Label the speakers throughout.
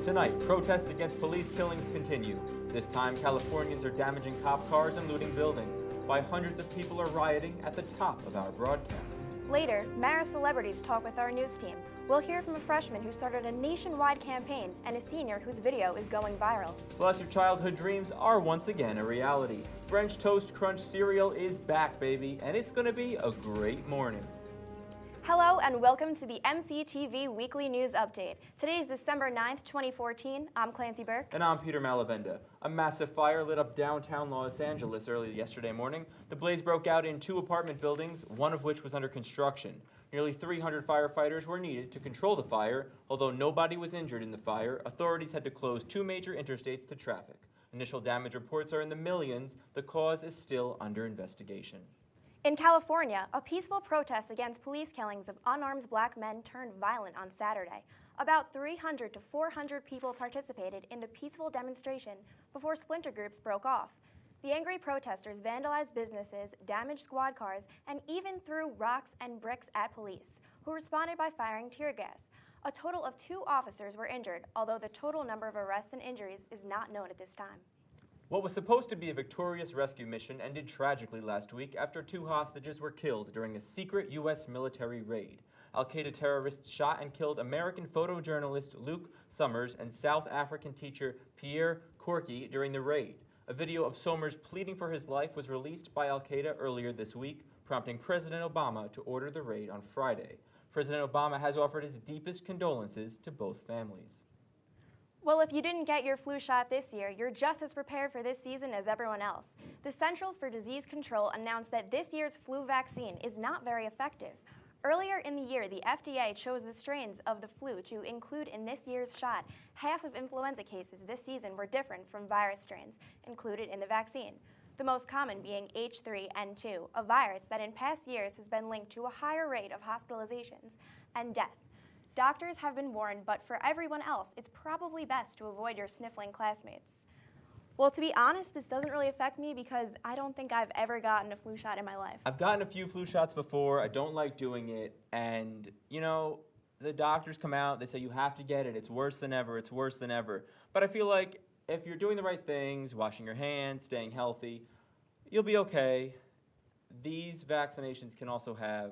Speaker 1: Tonight, protests against police killings continue. This time, Californians are damaging cop cars and looting buildings, while hundreds of people are rioting at the top of our broadcast.
Speaker 2: Later, Mara celebrities talk with our news team. We'll hear from a freshman who started a nationwide campaign and a senior whose video is going viral.
Speaker 1: Plus, your childhood dreams are once again a reality. French Toast Crunch cereal is back, baby, and it's going to be a great morning.
Speaker 2: Hello and welcome to the MCTV Weekly News Update. Today is December 9th, 2014. I'm Clancy Burke.
Speaker 1: And I'm Peter Malavenda. A massive fire lit up downtown Los Angeles early yesterday morning. The blaze broke out in 2 apartment buildings, one of which was under construction. Nearly 300 firefighters were needed to control the fire. Although nobody was injured in the fire, authorities had to close 2 major interstates to traffic. Initial damage reports are in the millions. The cause is still under investigation.
Speaker 2: In California, a peaceful protest against police killings of unarmed black men turned violent on Saturday. About 300 to 400 people participated in the peaceful demonstration before splinter groups broke off. The angry protesters vandalized businesses, damaged squad cars, and even threw rocks and bricks at police, who responded by firing tear gas. A total of 2 officers were injured, although the total number of arrests and injuries is not known at this time.
Speaker 1: What was supposed to be a victorious rescue mission ended tragically last week after 2 hostages were killed during a secret U.S. military raid. Al-Qaeda terrorists shot and killed American photojournalist Luke Summers and South African teacher Pierre Corky during the raid. A video of Summers pleading for his life was released by Al-Qaeda earlier this week, prompting President Obama to order the raid on Friday. President Obama has offered his deepest condolences to both families.
Speaker 2: Well, if you didn't get your flu shot this year, you're just as prepared for this season as everyone else. The Central for Disease Control announced that this year's flu vaccine is not very effective. Earlier in the year, the FDA chose the strains of the flu to include in this year's shot. Half of influenza cases this season were different from virus strains included in the vaccine, the most common being H3N2, a virus that in past years has been linked to a higher rate of hospitalizations and death. Doctors have been warned, but for everyone else, it's probably best to avoid your sniffling classmates. Well, to be honest, this doesn't really affect me because I don't think I've ever gotten a flu shot in my life.
Speaker 1: I've gotten a few flu shots before. I don't like doing it. And, you know, the doctors come out, they say you have to get it. It's worse than ever. It's worse than ever. But I feel like if you're doing the right things, washing your hands, staying healthy, you'll be okay. These vaccinations can also have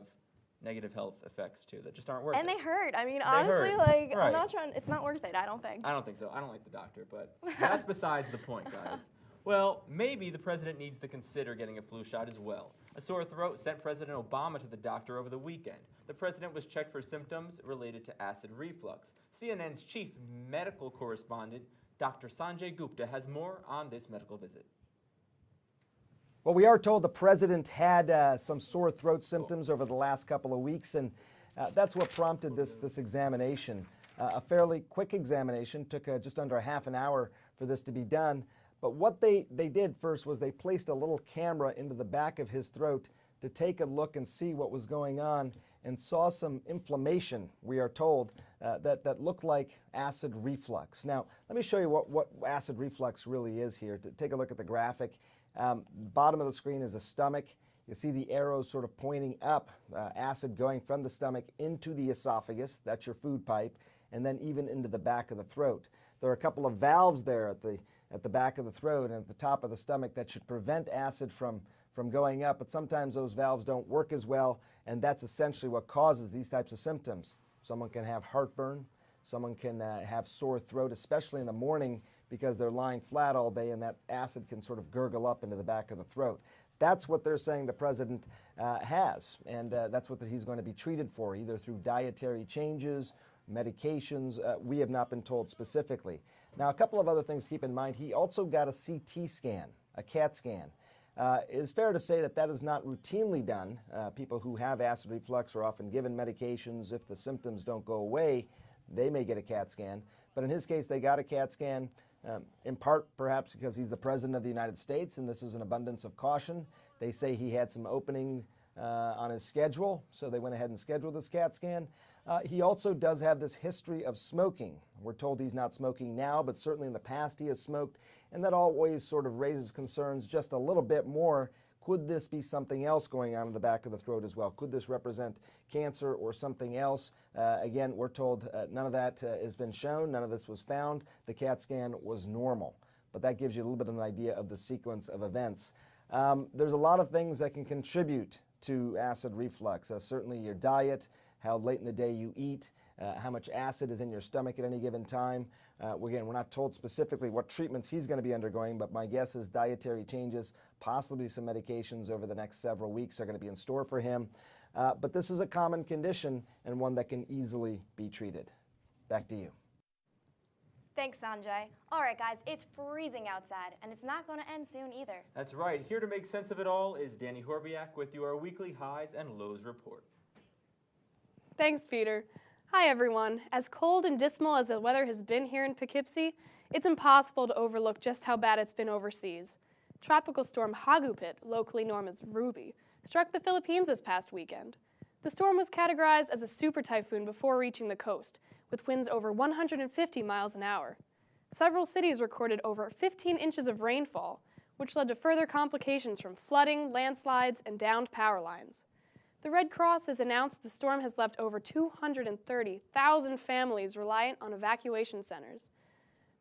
Speaker 1: negative health effects too that just aren't worth it.
Speaker 2: And they hurt. I mean, honestly, like,
Speaker 1: right.
Speaker 2: I'm not trying, it's not worth it, I don't think.
Speaker 1: I don't think so. I don't like the doctor, but that's besides the point, guys. Well, maybe the president needs to consider getting a flu shot as well. A sore throat sent President Obama to the doctor over the weekend. The president was checked for symptoms related to acid reflux. CNN's chief medical correspondent, Dr. Sanjay Gupta, has more on this medical visit.
Speaker 3: Well, we are told the president had some sore throat symptoms over the last couple of weeks, and that's what prompted this examination. A fairly quick examination, took just under a half an hour for this to be done. But what they did first was they placed a little camera into the back of his throat to take a look and see what was going on, and saw some inflammation, we are told, that looked like acid reflux. Now, let me show you what acid reflux really is here. To take a look at the graphic. Bottom of the screen is a stomach. You see the arrows sort of pointing up, acid going from the stomach into the esophagus, that's your food pipe, and then even into the back of the throat. There are a couple of valves there at the back of the throat and at the top of the stomach that should prevent acid from going up, but sometimes those valves don't work as well, and that's essentially what causes these types of symptoms. Someone can have heartburn, someone can have sore throat, especially in the morning, because they're lying flat all day and that acid can sort of gurgle up into the back of the throat. That's what they're saying the president has, and that's what he's going to be treated for, either through dietary changes, medications. We have not been told specifically. Now, a couple of other things to keep in mind. He also got a CT scan, a CAT scan. It is fair to say that that is not routinely done. People who have acid reflux are often given medications. If the symptoms don't go away, they may get a CAT scan. But in his case, they got a CAT scan. In part, perhaps because he's the president of the United States, and this is an abundance of caution. They say he had some opening on his schedule, so they went ahead and scheduled this CAT scan. He also does have this history of smoking. We're told he's not smoking now, but certainly in the past he has smoked, and that always sort of raises concerns just a little bit more Could this be something else going on in the back of the throat as well? Could this represent cancer or something else? Again, we're told none of that has been shown. None of this was found. The CAT scan was normal. But that gives you a little bit of an idea of the sequence of events. There's a lot of things that can contribute to acid reflux. Certainly your diet, how late in the day you eat, how much acid is in your stomach at any given time. Again, we're not told specifically what treatments he's going to be undergoing, but my guess is dietary changes, possibly some medications over the next several weeks are going to be in store for him. But this is a common condition and one that can easily be treated. Back to you.
Speaker 2: Thanks, Sanjay. All right, guys, it's freezing outside, and it's not going to end soon either.
Speaker 1: That's right. Here to make sense of it all is Danny Horbiak with your weekly highs and lows report.
Speaker 4: Thanks, Peter. Hi, everyone. As cold and dismal as the weather has been here in Poughkeepsie, it's impossible to overlook just how bad it's been overseas. Tropical storm Hagupit, locally known as Ruby, struck the Philippines this past weekend. The storm was categorized as a super typhoon before reaching the coast, with winds over 150 miles an hour. Several cities recorded over 15 inches of rainfall, which led to further complications from flooding, landslides, and downed power lines. The Red Cross has announced the storm has left over 230,000 families reliant on evacuation centers.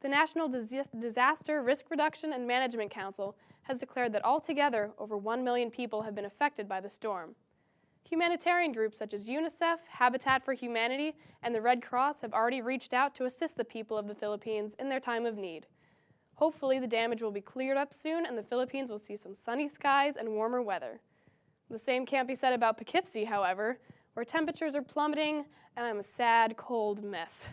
Speaker 4: The National Disaster Risk Reduction and Management Council has declared that altogether over 1 million people have been affected by the storm. Humanitarian groups such as UNICEF, Habitat for Humanity, and the Red Cross have already reached out to assist the people of the Philippines in their time of need. Hopefully, the damage will be cleared up soon and the Philippines will see some sunny skies and warmer weather. The same can't be said about Poughkeepsie, however, where temperatures are plummeting and I'm a sad, cold mess.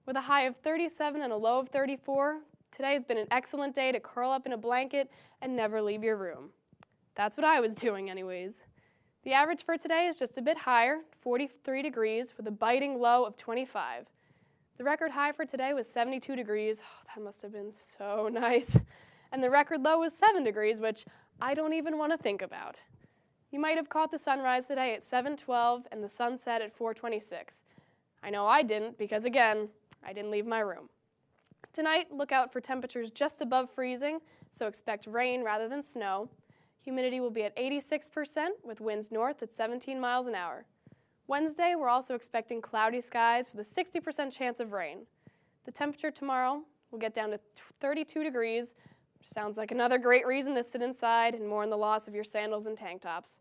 Speaker 4: With a high of 37 and a low of 34, today has been an excellent day to curl up in a blanket and never leave your room. That's what I was doing anyways. The average for today is just a bit higher, 43 degrees, with a biting low of 25. The record high for today was 72 degrees. Oh, that must have been so nice. And the record low was 7 degrees, which I don't even want to think about. You might have caught the sunrise today at 7:12 and the sunset at 4:26. I know I didn't because, again, I didn't leave my room. Tonight, look out for temperatures just above freezing, so expect rain rather than snow. Humidity will be at 86% with winds north at 17 miles an hour. Wednesday, we're also expecting cloudy skies with a 60% chance of rain. The temperature tomorrow will get down to 32 degrees, which sounds like another great reason to sit inside and mourn the loss of your sandals and tank tops.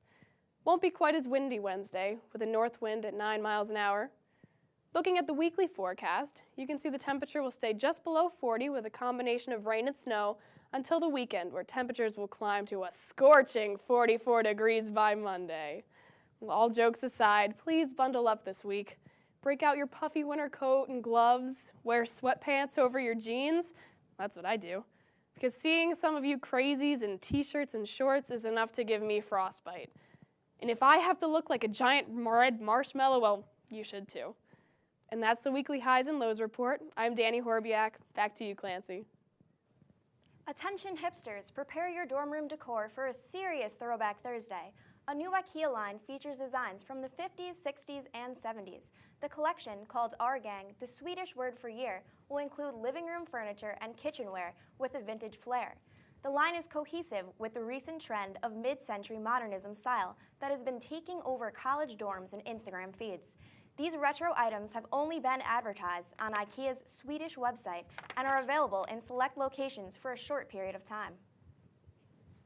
Speaker 4: Won't be quite as windy Wednesday, with a north wind at 9 miles an hour. Looking at the weekly forecast, you can see the temperature will stay just below 40 with a combination of rain and snow until the weekend, where temperatures will climb to a scorching 44 degrees by Monday. All jokes aside, please bundle up this week. Break out your puffy winter coat and gloves, wear sweatpants over your jeans. That's what I do. Because seeing some of you crazies in t-shirts and shorts is enough to give me frostbite. And if I have to look like a giant red marshmallow, well, you should too. And that's the weekly highs and lows report. I'm Danny Horbiak. Back to you, Clancy.
Speaker 2: Attention hipsters, prepare your dorm room decor for a serious Throwback Thursday. A new IKEA line features designs from the 50s, 60s, and 70s. The collection, called Our Gang, the Swedish word for year, will include living room furniture and kitchenware with a vintage flair. The line is cohesive with the recent trend of mid-century modernism style that has been taking over college dorms and Instagram feeds. These retro items have only been advertised on IKEA's Swedish website and are available in select locations for a short period of time.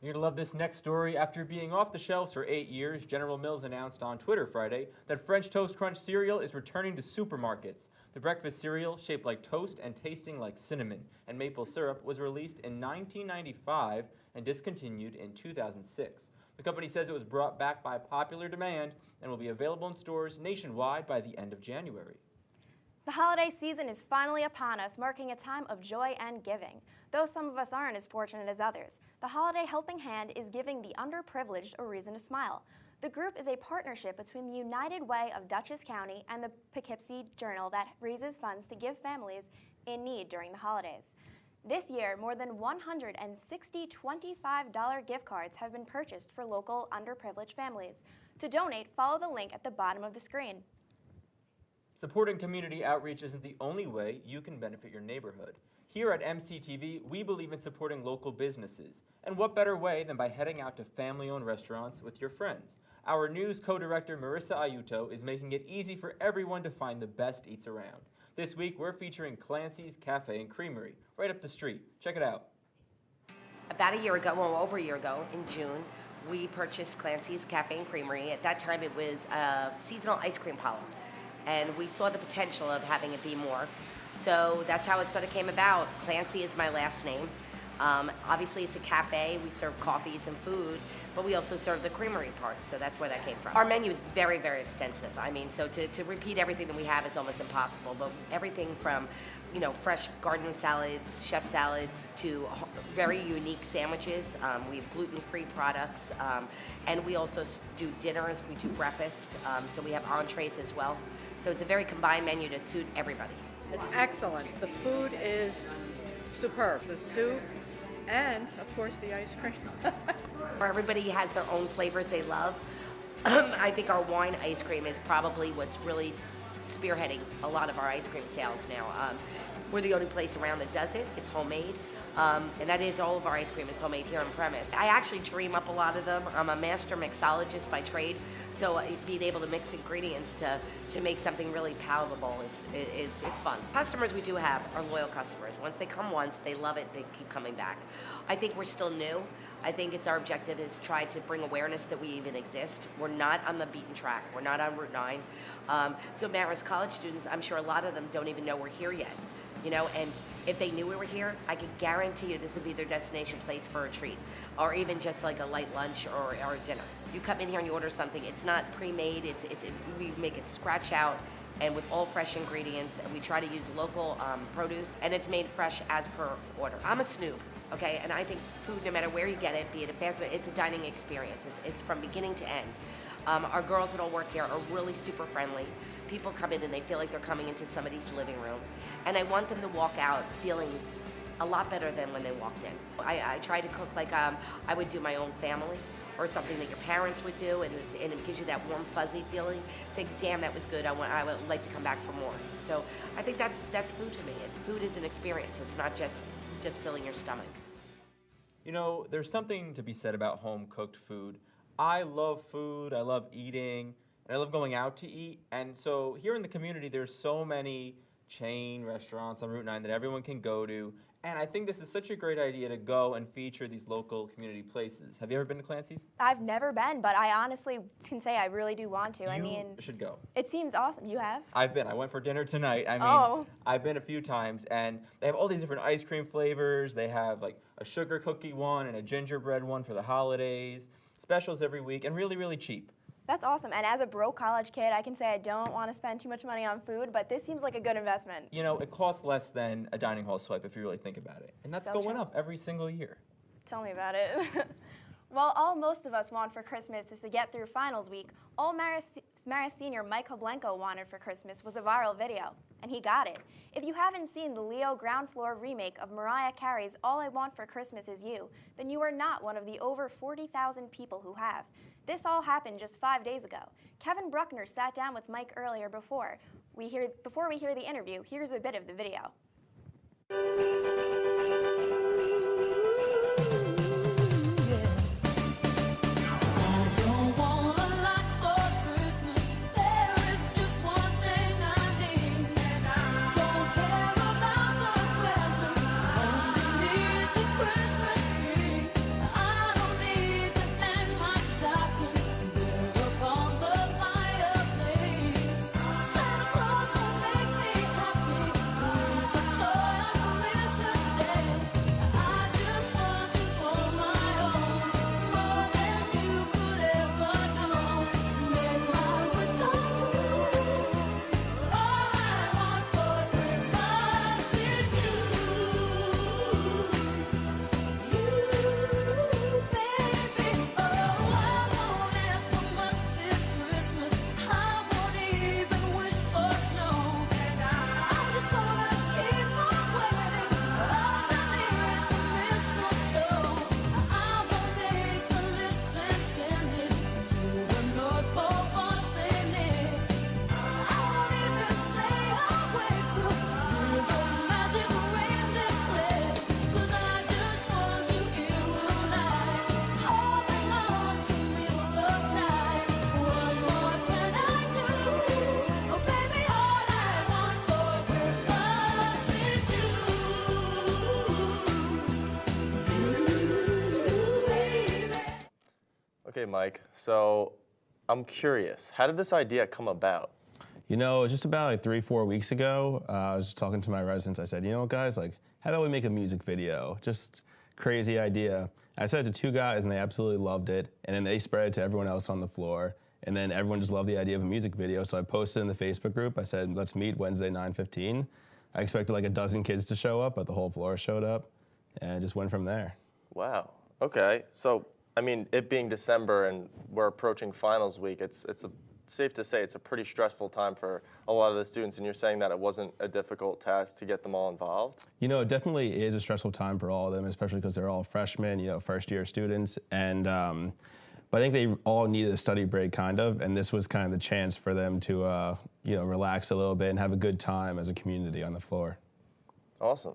Speaker 1: You're going to love this next story. After being off the shelves for 8 years, General Mills announced on Twitter Friday that French Toast Crunch cereal is returning to supermarkets. The breakfast cereal, shaped like toast and tasting like cinnamon and maple syrup, was released in 1995 and discontinued in 2006. The company says it was brought back by popular demand and will be available in stores nationwide by the end of January.
Speaker 2: The holiday season is finally upon us, marking a time of joy and giving. Though some of us aren't as fortunate as others, the Holiday Helping Hand is giving the underprivileged a reason to smile. The group is a partnership between the United Way of Dutchess County and the Poughkeepsie Journal that raises funds to give families in need during the holidays. This year, more than 160 $25 gift cards have been purchased for local underprivileged families. To donate, follow the link at the bottom of the screen.
Speaker 1: Supporting community outreach isn't the only way you can benefit your neighborhood. Here at MCTV, we believe in supporting local businesses. And what better way than by heading out to family-owned restaurants with your friends? Our news co-director Marissa Ayuto is making it easy for everyone to find the best eats around. This week, we're featuring Clancy's Cafe and Creamery, right up the street. Check it out.
Speaker 5: About a year ago, well, over a year ago, in June, we purchased Clancy's Cafe and Creamery. At that time, it was a seasonal ice cream parlor, and we saw the potential of having it be more. So that's how it sort of came about. Clancy is my last name. Obviously, it's a cafe. We serve coffees and food, but we also serve the creamery part, so that's where that came from. Our menu is very, very extensive. I mean, so to repeat everything that we have is almost impossible, but everything from, you know, fresh garden salads, chef salads, to very unique sandwiches. We have gluten-free products, and we also do dinners, we do breakfast, so we have entrees as well. So it's a very combined menu to suit everybody.
Speaker 6: It's excellent. The food is superb. The soup and, of course, the ice cream.
Speaker 5: Everybody has their own flavors they love. I think our wine ice cream is probably what's really spearheading a lot of our ice cream sales now. We're the only place around that does it. It's homemade. And that is, all of our ice cream is homemade here on premise. I actually dream up a lot of them. I'm a master mixologist by trade, so being able to mix ingredients to make something really palatable it's fun. Customers we do have are loyal customers. Once they come once, they love it, they keep coming back. I think we're still new. I think it's our objective is try to bring awareness that we even exist. We're not on the beaten track. We're not on Route 9. So Marist college students, I'm sure a lot of them don't even know we're here yet. You know, and if they knew we were here, I could guarantee you this would be their destination place for a treat, or even just like a light lunch or a dinner. You come in here and you order something, it's not pre-made, we make it scratch out and with all fresh ingredients, and we try to use local produce, and it's made fresh as per order. I'm a snoop, okay, and I think food, no matter where you get it, be it a fast food, it's a dining experience. It's from beginning to end. Our girls that all work here are really super friendly. People come in and they feel like they're coming into somebody's living room. And I want them to walk out feeling a lot better than when they walked in. I try to cook like I would do my own family, or something that your parents would do, and it gives you that warm, fuzzy feeling. It's like, damn, that was good. I would like to come back for more. So I think that's food to me. Food is an experience. It's not just filling your stomach.
Speaker 1: You know, there's something to be said about home-cooked food. I love food, I love eating, and I love going out to eat. And so here in the community, there's so many chain restaurants on Route 9 that everyone can go to. And I think this is such a great idea to go and feature these local community places. Have you ever been to Clancy's?
Speaker 2: I've never been, but I honestly can say I really do want to.
Speaker 1: You should go.
Speaker 2: It seems awesome. You have?
Speaker 1: I've been. I went for dinner tonight. I mean, I've been a few times, and they have all these different ice cream flavors. They have like a sugar cookie one and a gingerbread one for the holidays. Specials every week, and really, really cheap.
Speaker 2: That's awesome. And as a broke college kid, I can say I don't want to spend too much money on food, but this seems like a good investment.
Speaker 1: You know, it costs less than a dining hall swipe if you really think about it. And that's
Speaker 2: So
Speaker 1: going
Speaker 2: true.
Speaker 1: up every single year.
Speaker 2: Tell me about it. Well, all most of us want for Christmas is to get through finals week. All Marist senior Mike Hoblenko wanted for Christmas was a viral video, and he got it. If you haven't seen the Leo ground floor remake of Mariah Carey's All I Want for Christmas Is You, then you are not one of the over 40,000 people who have. This all happened just 5 days ago. Kevin Bruckner sat down with Mike earlier before we hear the interview. Here's a bit of the video.
Speaker 7: Okay, Mike. So I'm curious, how did this idea come about?
Speaker 8: You know, just about like 3-4 weeks ago, I was just talking to my residents. I said, you know what, guys, like, how about we make a music video? Just crazy idea. I said it to 2 guys, and they absolutely loved it. And then they spread it to everyone else on the floor. And then everyone just loved the idea of a music video. So I posted in the Facebook group. I said, let's meet Wednesday, 9:15. I expected like a dozen kids to show up, but the whole floor showed up, and just went from there.
Speaker 7: Wow. Okay. So, I mean, it being December and we're approaching finals week, it's safe to say it's a pretty stressful time for a lot of the students, and you're saying that it wasn't a difficult task to get them all involved?
Speaker 8: You know, it definitely is a stressful time for all of them, especially because they're all freshmen, you know, first-year students. And but I think they all needed a study break, kind of, and this was kind of the chance for them to, you know, relax a little bit and have a good time as a community on the floor.
Speaker 7: Awesome.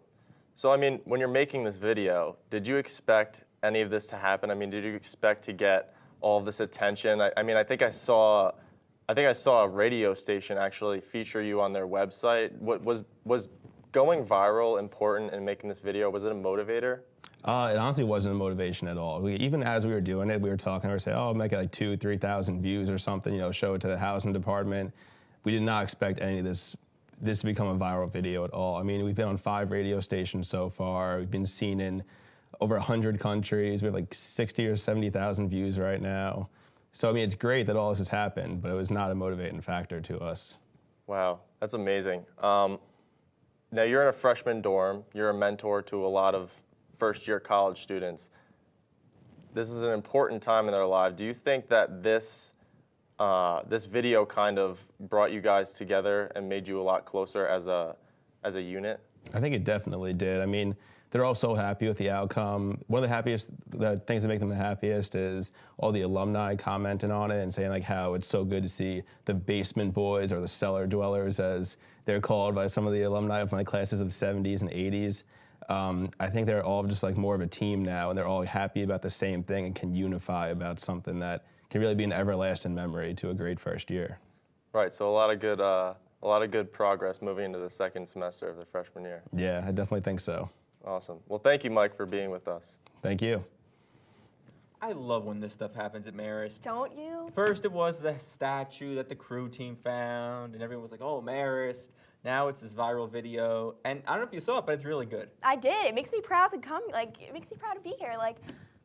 Speaker 7: So, I mean, when you're making this video, did you expect any of this to happen? I mean, did you expect to get all of this attention? I mean, I think I saw a radio station actually feature you on their website. What was going viral important in making this video? Was it a motivator?
Speaker 8: It honestly wasn't a motivation at all. Even as we were doing it, we were talking, we were saying, oh, I'll make it like 2,000-3,000 views or something, you know, show it to the housing department. We did not expect any of this to become a viral video at all. I mean, we've been on 5 radio stations so far. We've been seen in over 100 countries. We have like 60 or 70,000 views right now. So, I mean, it's great that all this has happened, but it was not a motivating factor to us.
Speaker 7: Wow, that's amazing. Now, you're in a freshman dorm. You're a mentor to a lot of first-year college students. This is an important time in their life. Do you think that this video kind of brought you guys together and made you a lot closer as a unit?
Speaker 8: I think it definitely did. I mean, they're all so happy with the outcome. One of the things that make them the happiest is all the alumni commenting on it and saying like how it's so good to see the basement boys, or the cellar dwellers as they're called by some of the alumni from the classes of 70s and 80s. I think they're all just like more of a team now, and they're all happy about the same thing and can unify about something that can really be an everlasting memory to a great first year.
Speaker 7: Right, so a lot of good progress moving into the second semester of the freshman year.
Speaker 8: Yeah, I definitely think so.
Speaker 7: Awesome. Well, thank you, Mike, for being with us.
Speaker 8: Thank you.
Speaker 1: I love when this stuff happens at Marist.
Speaker 2: Don't you?
Speaker 1: First it was the statue that the crew team found, and everyone was like, oh, Marist. Now it's this viral video, and I don't know if you saw it, but it's really good.
Speaker 2: I did. It makes me proud to come. Like, it makes me proud to be here. Like,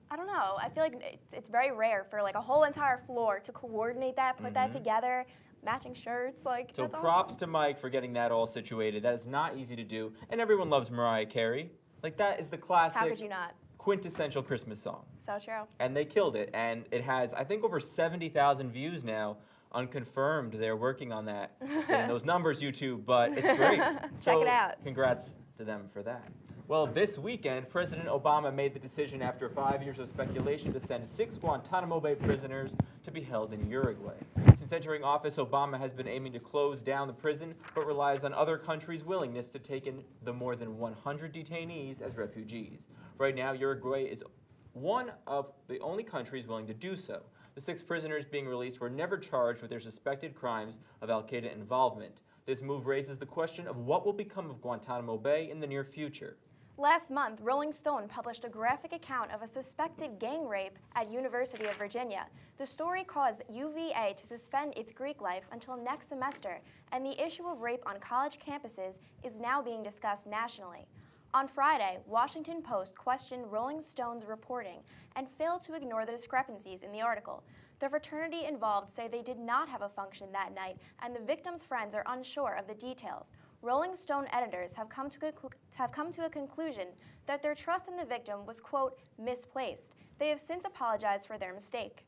Speaker 2: I don't know. I feel like it's very rare for like a whole entire floor to coordinate that, put that together, matching shirts. Like,
Speaker 1: So
Speaker 2: that's
Speaker 1: props
Speaker 2: awesome.
Speaker 1: to Mike for getting that all situated. That is not easy to do, and everyone loves Mariah Carey. Like, that is the classic,
Speaker 2: How could you not?
Speaker 1: quintessential Christmas song.
Speaker 2: So true.
Speaker 1: And they killed it, and it has, I think, over 70,000 views now. Unconfirmed, they're working on that. Getting those numbers, YouTube, but it's great.
Speaker 2: Check it out.
Speaker 1: Congrats to them for that. Well, this weekend, President Obama made the decision after 5 years of speculation to send 6 Guantanamo Bay prisoners to be held in Uruguay. Since entering office, Obama has been aiming to close down the prison, but relies on other countries' willingness to take in the more than 100 detainees as refugees. Right now, Uruguay is one of the only countries willing to do so. The 6 prisoners being released were never charged with their suspected crimes of al-Qaeda involvement. This move raises the question of what will become of Guantanamo Bay in the near future.
Speaker 2: Last month, Rolling Stone published a graphic account of a suspected gang rape at University of Virginia. The story caused UVA to suspend its Greek life until next semester, and the issue of rape on college campuses is now being discussed nationally. On Friday, Washington Post questioned Rolling Stone's reporting and failed to ignore the discrepancies in the article. The fraternity involved say they did not have a function that night, and the victim's friends are unsure of the details. Rolling Stone editors have come to a conclusion that their trust in the victim was, quote, misplaced. They have since apologized for their mistake.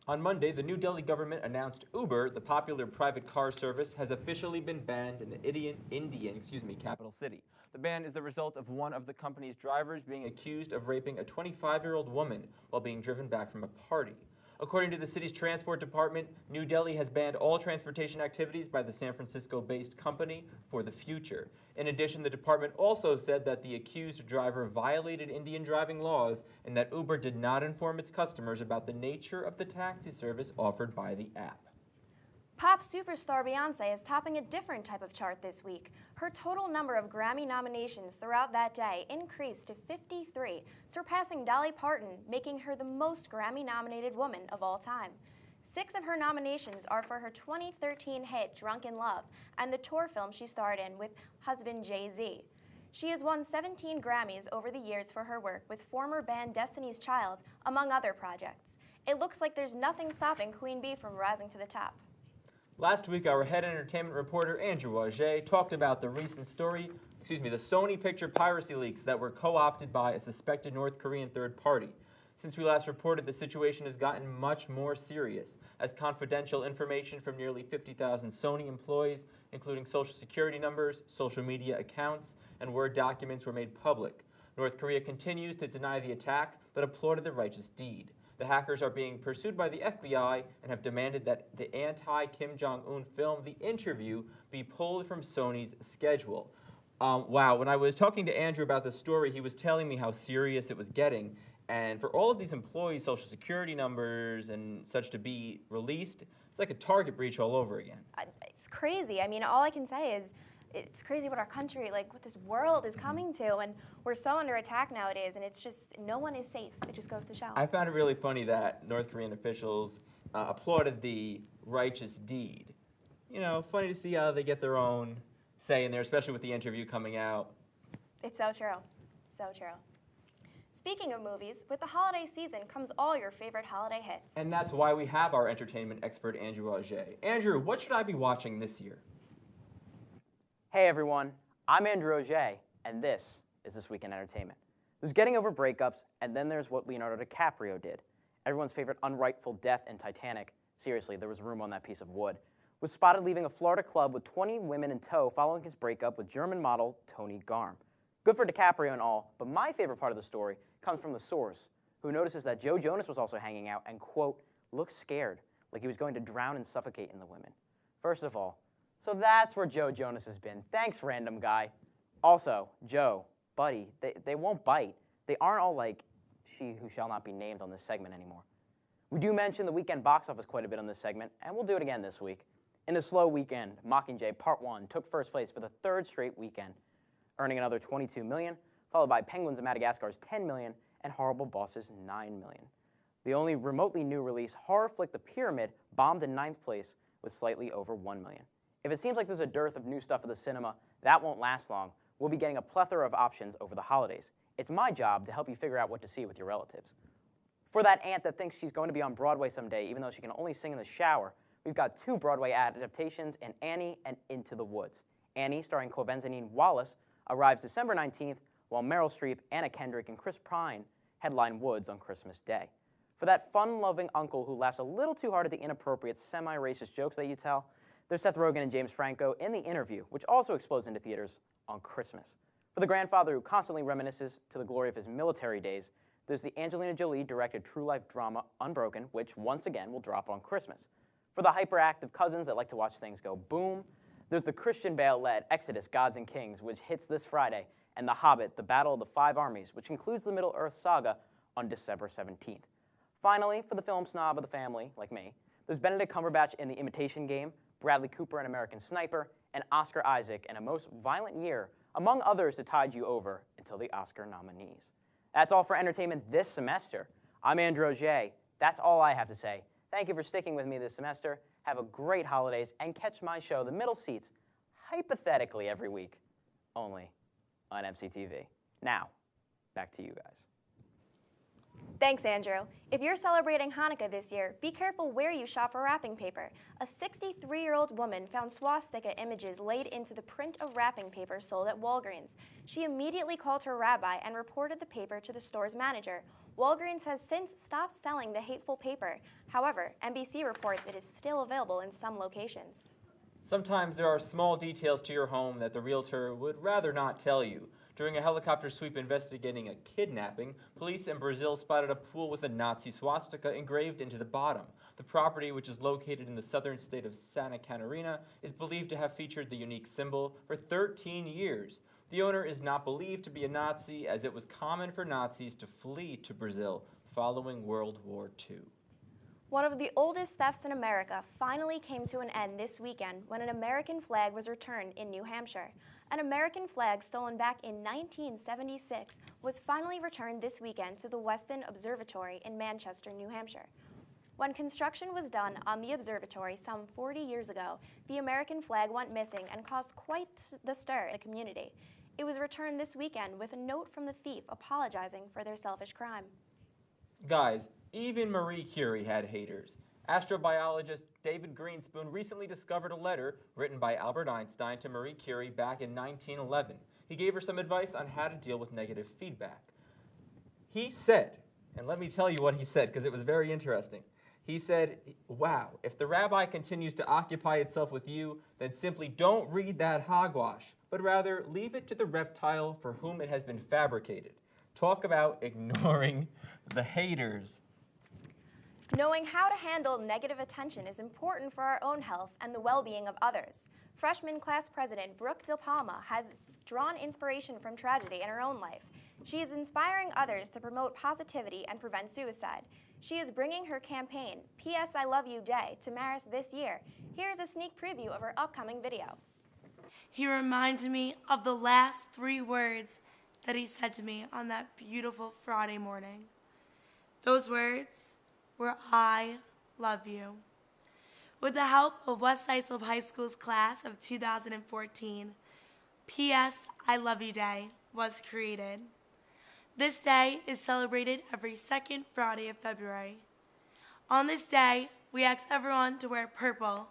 Speaker 1: On Monday, the New Delhi government announced Uber, the popular private car service, has officially been banned in the Indian capital city. The ban is the result of one of the company's drivers being accused of raping a 25-year-old woman while being driven back from a party. According to the city's transport department, New Delhi has banned all transportation activities by the San Francisco-based company for the future. In addition, the department also said that the accused driver violated Indian driving laws and that Uber did not inform its customers about the nature of the taxi service offered by the app.
Speaker 2: Pop superstar Beyoncé is topping a different type of chart this week. Her total number of Grammy nominations throughout that day increased to 53, surpassing Dolly Parton, making her the most Grammy-nominated woman of all time. 6 of her nominations are for her 2013 hit Drunk in Love and the tour film she starred in with husband Jay-Z. She has won 17 Grammys over the years for her work with former band Destiny's Child, among other projects. It looks like there's nothing stopping Queen Bee from rising to the top.
Speaker 1: Last week, our head entertainment reporter, Andrew Auger, talked about the recent story, the Sony picture piracy leaks that were co-opted by a suspected North Korean third party. Since we last reported, the situation has gotten much more serious, as confidential information from nearly 50,000 Sony employees, including social security numbers, social media accounts, and Word documents were made public. North Korea continues to deny the attack, but applauded the righteous deed. The hackers are being pursued by the FBI and have demanded that the anti-Kim Jong-un film, The Interview, be pulled from Sony's schedule. Wow, when I was talking to Andrew about the story, he was telling me how serious it was getting. And for all of these employees' social security numbers and such to be released, it's like a target breach all over again.
Speaker 2: It's crazy. I mean, all I can say is it's crazy what our country, like what this world is coming to, and we're so under attack nowadays, and it's just, no one is safe. It just goes to show.
Speaker 1: I found it really funny that North Korean officials applauded the righteous deed. You know, funny to see how they get their own say in there, especially with The Interview coming out.
Speaker 2: It's so true. So true. Speaking of movies, with the holiday season comes all your favorite holiday hits.
Speaker 1: And that's why we have our entertainment expert, Andrew Auger. Andrew, what should I be watching this year?
Speaker 9: Hey everyone, I'm Andrew Auger, and this is This Week in Entertainment. There's getting over breakups, and then there's what Leonardo DiCaprio did. Everyone's favorite unrightful death in Titanic, seriously, there was room on that piece of wood, was spotted leaving a Florida club with 20 women in tow following his breakup with German model Tony Garm. Good for DiCaprio and all, but my favorite part of the story comes from the source, who notices that Joe Jonas was also hanging out and, quote, looked scared, like he was going to drown and suffocate in the women. First of all, so that's where Joe Jonas has been. Thanks, random guy. Also, Joe, buddy, they won't bite. They aren't all like She Who Shall Not Be Named on this segment anymore. We do mention the weekend box office quite a bit on this segment, and we'll do it again this week. In a slow weekend, Mockingjay Part 1 took first place for the 3rd straight weekend, earning another $22 million, followed by Penguins of Madagascar's $10 million and Horrible Bosses' $9 million. The only remotely new release, horror flick The Pyramid, bombed in 9th place with slightly over $1 million. If it seems like there's a dearth of new stuff at the cinema, that won't last long. We'll be getting a plethora of options over the holidays. It's my job to help you figure out what to see with your relatives. For that aunt that thinks she's going to be on Broadway someday, even though she can only sing in the shower, we've got 2 Broadway adaptations in Annie and Into the Woods. Annie, starring Quvenzhané Wallis, arrives December 19th, while Meryl Streep, Anna Kendrick, and Chris Pine headline Woods on Christmas Day. For that fun-loving uncle who laughs a little too hard at the inappropriate, semi-racist jokes that you tell, there's Seth Rogen and James Franco in The Interview, which also explodes into theaters on Christmas. For the grandfather who constantly reminisces to the glory of his military days, there's the Angelina Jolie-directed true-life drama Unbroken, which once again will drop on Christmas. For the hyperactive cousins that like to watch things go boom, there's the Christian Bale-led Exodus, Gods and Kings, which hits this Friday, and The Hobbit, The Battle of the Five Armies, which concludes the Middle-earth saga on December 17th. Finally, for the film snob of the family, like me, there's Benedict Cumberbatch in The Imitation Game, Bradley Cooper in American Sniper, and Oscar Isaac in A Most Violent Year, among others to tide you over until the Oscar nominees. That's all for entertainment this semester. I'm Andrew Auger. That's all I have to say. Thank you for sticking with me this semester. Have a great holidays, and catch my show, The Middle Seats, hypothetically every week, only on MCTV. Now, back to you guys.
Speaker 2: Thanks, Andrew. If you're celebrating Hanukkah this year, be careful where you shop for wrapping paper. A 63-year-old woman found swastika images laid into the print of wrapping paper sold at Walgreens. She immediately called her rabbi and reported the paper to the store's manager. Walgreens has since stopped selling the hateful paper. However, NBC reports it is still available in some locations.
Speaker 1: Sometimes there are small details to your home that the realtor would rather not tell you. During a helicopter sweep investigating a kidnapping, police in Brazil spotted a pool with a Nazi swastika engraved into the bottom. The property, which is located in the southern state of Santa Catarina, is believed to have featured the unique symbol for 13 years. The owner is not believed to be a Nazi, as it was common for Nazis to flee to Brazil following World War II.
Speaker 2: One of the oldest thefts in America finally came to an end this weekend when an American flag was returned in New Hampshire. An American flag stolen back in 1976 was finally returned this weekend to the Weston Observatory in Manchester, New Hampshire. When construction was done on the observatory some 40 years ago, the American flag went missing and caused quite the stir in the community. It was returned this weekend with a note from the thief apologizing for their selfish crime.
Speaker 1: Guys, even Marie Curie had haters. Astrobiologist David Greenspoon recently discovered a letter written by Albert Einstein to Marie Curie back in 1911. He gave her some advice on how to deal with negative feedback. He said, and let me tell you what he said because it was very interesting. He said, wow, if the rabbi continues to occupy itself with you, then simply don't read that hogwash, but rather leave it to the reptile for whom it has been fabricated. Talk about ignoring the haters.
Speaker 2: Knowing how to handle negative attention is important for our own health and the well-being of others. Freshman class president Brooke Del Palma has drawn inspiration from tragedy in her own life. She is inspiring others to promote positivity and prevent suicide. She is bringing her campaign, P.S. I Love You Day, to Marist this year. Here's a sneak preview of her upcoming video.
Speaker 10: He reminded me of the last 3 words that he said to me on that beautiful Friday morning. Those words were, I love you. With the help of West Islip High School's class of 2014, P.S. I Love You Day was created. This day is celebrated every second Friday of February. On this day, we ask everyone to wear purple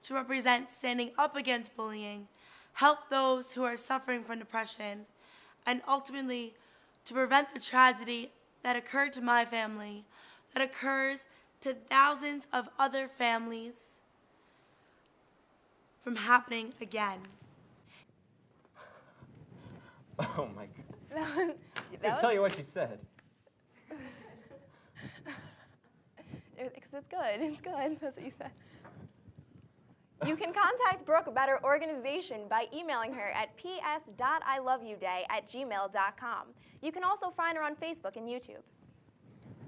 Speaker 10: to represent standing up against bullying, help those who are suffering from depression, and ultimately to prevent the tragedy that occurred to my family, that occurs to thousands of other families from happening again.
Speaker 1: Oh my God. I can tell you what she said.
Speaker 2: Because it's good. It's good. That's what you said. You can contact Brooke about her organization by emailing her at ps.iloveyouday@gmail.com. You can also find her on Facebook and YouTube.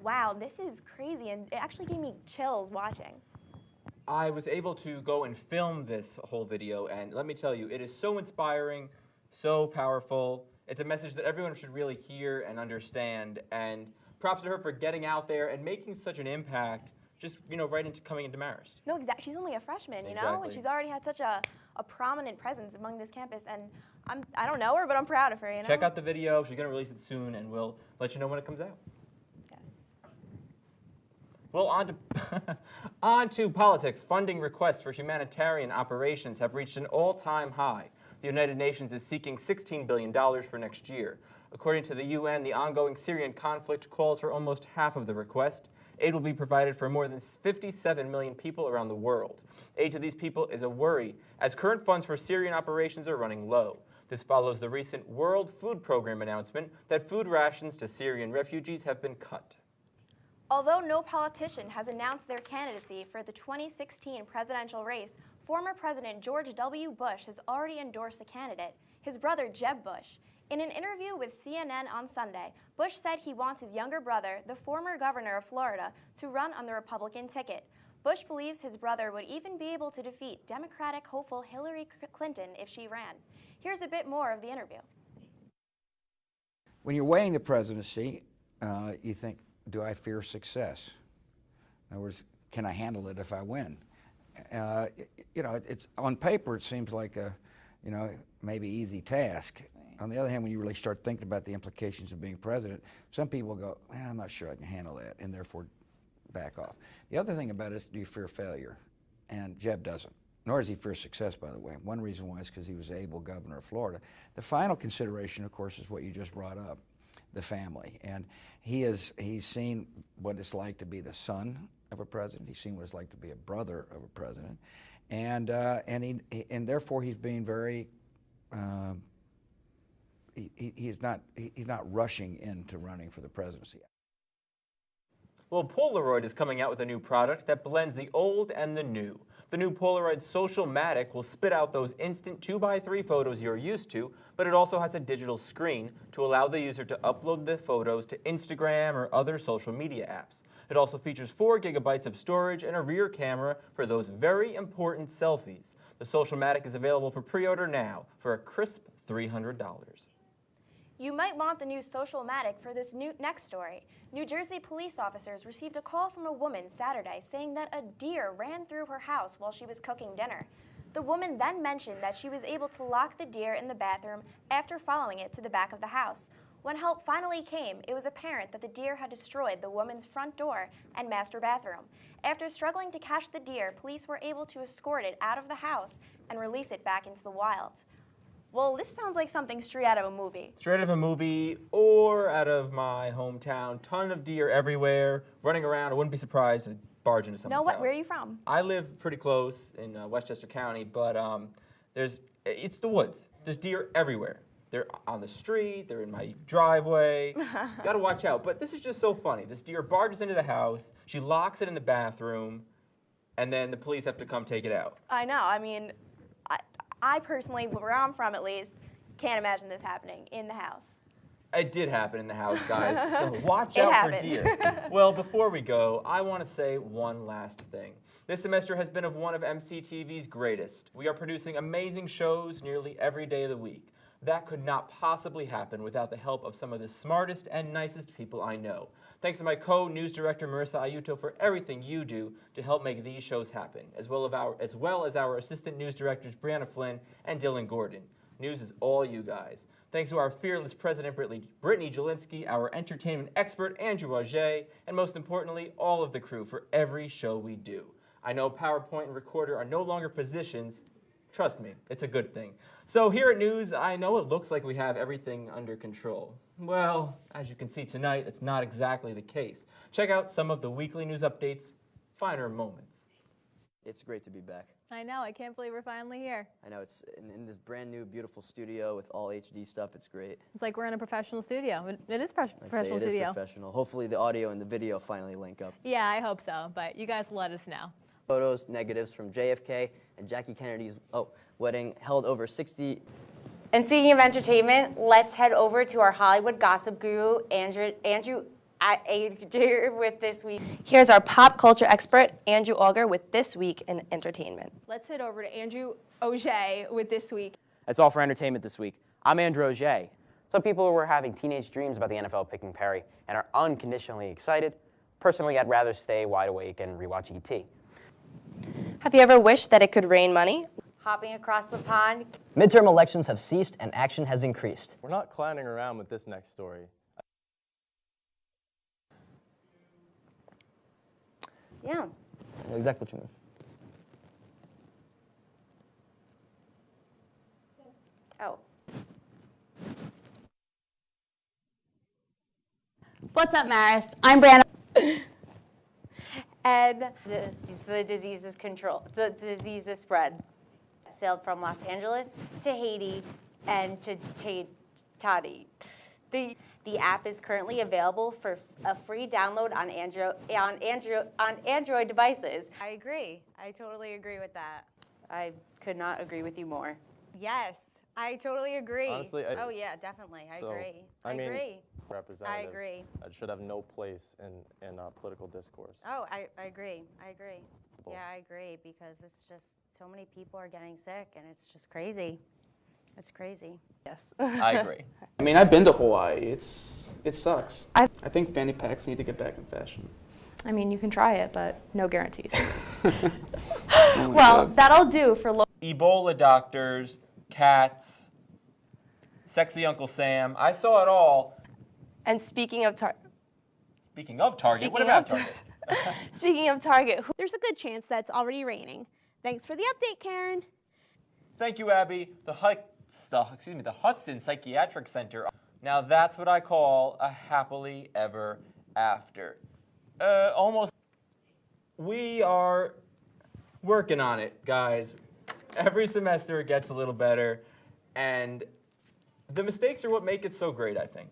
Speaker 2: Wow, this is crazy, and it actually gave me chills watching.
Speaker 1: I was able to go and film this whole video, and let me tell you, it is so inspiring, so powerful. It's a message that everyone should really hear and understand, and props to her for getting out there and making such an impact, just, right into coming into Marist.
Speaker 2: No, exactly. She's only a freshman, you know,
Speaker 1: Exactly.
Speaker 2: and she's already had such a prominent presence among this campus, and I don't know her, but I'm proud of her, you know?
Speaker 1: Check out the video. She's going to release it soon, and we'll let you know when it comes out.
Speaker 2: Yes.
Speaker 1: Well, on to politics. Funding requests for humanitarian operations have reached an all-time high. The United Nations is seeking $16 billion for next year. According to the UN, the ongoing Syrian conflict calls for almost half of the request. Aid will be provided for more than 57 million people around the world. Aid to these people is a worry, as current funds for Syrian operations are running low. This follows the recent World Food Program announcement that food rations to Syrian refugees have been cut.
Speaker 2: Although no politician has announced their candidacy for the 2016 presidential race, former President George W. Bush has already endorsed a candidate, his brother Jeb Bush. In an interview with CNN on Sunday, Bush said he wants his younger brother, the former governor of Florida, to run on the Republican ticket. Bush believes his brother would even be able to defeat Democratic hopeful Hillary Clinton if she ran. Here's a bit more of the interview.
Speaker 11: When you're weighing the presidency, you think, do I fear success? In other words, can I handle it if I win? It's on paper it seems like a, maybe easy task. On the other hand, when you really start thinking about the implications of being president, some people go, I'm not sure I can handle that, and therefore back off. The other thing about it is, do you fear failure? And Jeb doesn't, nor does he fear success, by the way. One reason why is because he was able governor of Florida. The final consideration, of course, is what you just brought up, the family. And he's seen what it's like to be the son of a president. He's seen what it's like to be a brother of a president. And therefore he's being very, he's not rushing into running for the presidency.
Speaker 1: Well, Polaroid is coming out with a new product that blends the old and the new. The new Polaroid Social-Matic will spit out those instant 2x3 photos you're used to, but it also has a digital screen to allow the user to upload the photos to Instagram or other social media apps. It also features 4 gigabytes of storage and a rear camera for those very important selfies. The Social-Matic is available for pre-order now for a crisp $300.
Speaker 2: You might want the new Social-Matic for this next story. New Jersey police officers received a call from a woman Saturday saying that a deer ran through her house while she was cooking dinner. The woman then mentioned that she was able to lock the deer in the bathroom after following it to the back of the house. When help finally came, it was apparent that the deer had destroyed the woman's front door and master bathroom. After struggling to catch the deer, police were able to escort it out of the house and release it back into the wild. Well, this sounds like something straight out of a movie.
Speaker 1: Straight out of a movie or out of my hometown. Ton of deer everywhere, running around. I wouldn't be surprised to barge into someone's house.
Speaker 2: Where are you from?
Speaker 1: I live pretty close in Westchester County, but it's the woods. There's deer everywhere. They're on the street, they're in my driveway. Gotta watch out. But this is just so funny. This deer barges into the house, she locks it in the bathroom, and then the police have to come take it out.
Speaker 2: I know. I mean, I personally, where I'm from at least, can't imagine this happening in the house.
Speaker 1: It did happen in the house, guys, so watch out for deer. Well, before we go, I want to say one last thing. This semester has been one of MCTV's greatest. We are producing amazing shows nearly every day of the week. That could not possibly happen without the help of some of the smartest and nicest people I know. Thanks to my co-news director, Marissa Ayuto, for everything you do to help make these shows happen, as well as our assistant news directors, Brianna Flynn and Dylan Gordon. News is all you guys. Thanks to our fearless president, Brittany Jelinski, our entertainment expert, Andrew Auger, and most importantly, all of the crew for every show we do. I know PowerPoint and Recorder are no longer positions. Trust me, it's a good thing. So here at News, I know it looks like we have everything under control. Well, as you can see tonight, it's not exactly the case. Check out some of the weekly news updates, finer moments.
Speaker 12: It's great to be back.
Speaker 13: I know, I can't believe we're finally here.
Speaker 12: I know, it's in this brand new, beautiful studio with all HD stuff. It's great.
Speaker 13: It's like we're in a professional studio. It is professional studio.
Speaker 12: It is professional. Hopefully the audio and the video finally link up.
Speaker 13: Yeah, I hope so, but you guys let us know.
Speaker 12: Photos, negatives from JFK and Jackie Kennedy's wedding held over 60.
Speaker 14: And speaking of entertainment, let's head over to our Hollywood gossip guru, Andrew with This Week. Here's our pop culture expert, Andrew Auger, with This Week in Entertainment.
Speaker 4: Let's head over to Andrew Auger with This Week.
Speaker 9: That's all for entertainment this week. I'm Andrew Auger. Some people were having teenage dreams about the NFL picking Perry and are unconditionally excited. Personally, I'd rather stay wide awake and rewatch E.T.
Speaker 14: Have you ever wished that it could rain money? Hopping across the pond.
Speaker 12: Midterm elections have ceased and action has increased.
Speaker 7: We're not clowning around with this next story.
Speaker 14: Yeah.
Speaker 12: I know exactly what you mean.
Speaker 14: Oh.
Speaker 15: What's up, Marist? I'm Brianna.
Speaker 14: And the disease is spread. Sailed from Los Angeles to Haiti and to Tahiti. The app is currently available for a free download on Android devices.
Speaker 2: I agree. I totally agree with that.
Speaker 14: I could not agree with you more.
Speaker 2: Yes, I totally agree.
Speaker 7: Honestly,
Speaker 2: oh yeah, definitely. I agree. I agree.
Speaker 7: Representative,
Speaker 2: I agree.
Speaker 7: It should have no place in political discourse.
Speaker 2: Oh, I agree. I agree. Yeah, I agree, because it's just so many people are getting sick, and it's just crazy. It's crazy.
Speaker 13: Yes.
Speaker 1: I agree.
Speaker 16: I mean, I've been to Hawaii. It sucks. I think fanny packs need to get back in fashion.
Speaker 15: I mean, you can try it, but no guarantees.
Speaker 16: Oh
Speaker 15: well, that'll do for
Speaker 1: Ebola doctors, cats, sexy Uncle Sam. I saw it all.
Speaker 14: And speaking of Target,
Speaker 1: what about Target?
Speaker 14: Speaking of Target,
Speaker 17: there's a good chance that's already raining. Thanks for the update, Karen.
Speaker 1: Thank you, Abby. The Hudson Psychiatric Center. Now that's what I call a happily ever after. Almost. We are working on it, guys. Every semester it gets a little better, and the mistakes are what make it so great, I think.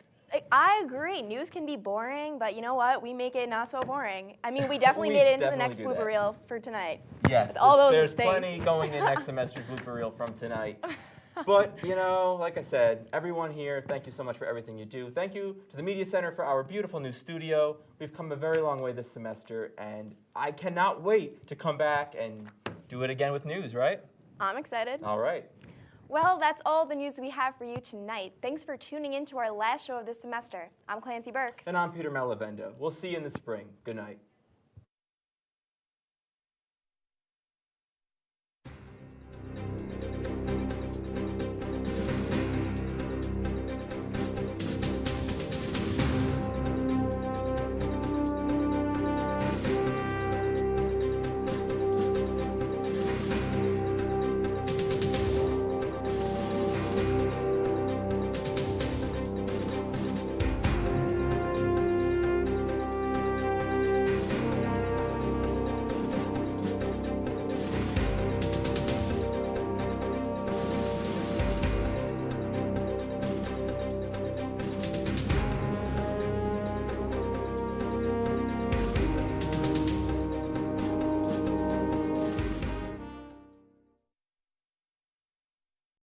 Speaker 2: I agree. News can be boring, but you know what? We make it not so boring. I mean, we definitely made it into the next blooper reel for tonight.
Speaker 1: Yes,
Speaker 2: With all those
Speaker 1: there's
Speaker 2: things.
Speaker 1: plenty going in next semester's blooper reel from tonight. But, you know, like I said, everyone here, thank you so much for everything you do. Thank you to the Media Center for our beautiful new studio. We've come a very long way this semester, and I cannot wait to come back and do it again with news, right?
Speaker 2: I'm excited.
Speaker 1: All right.
Speaker 2: Well, that's all the news we have for you tonight. Thanks for tuning in to our last show of this semester. I'm Clancy Burke.
Speaker 1: And I'm Peter Malavenda. We'll see you in the spring. Good night.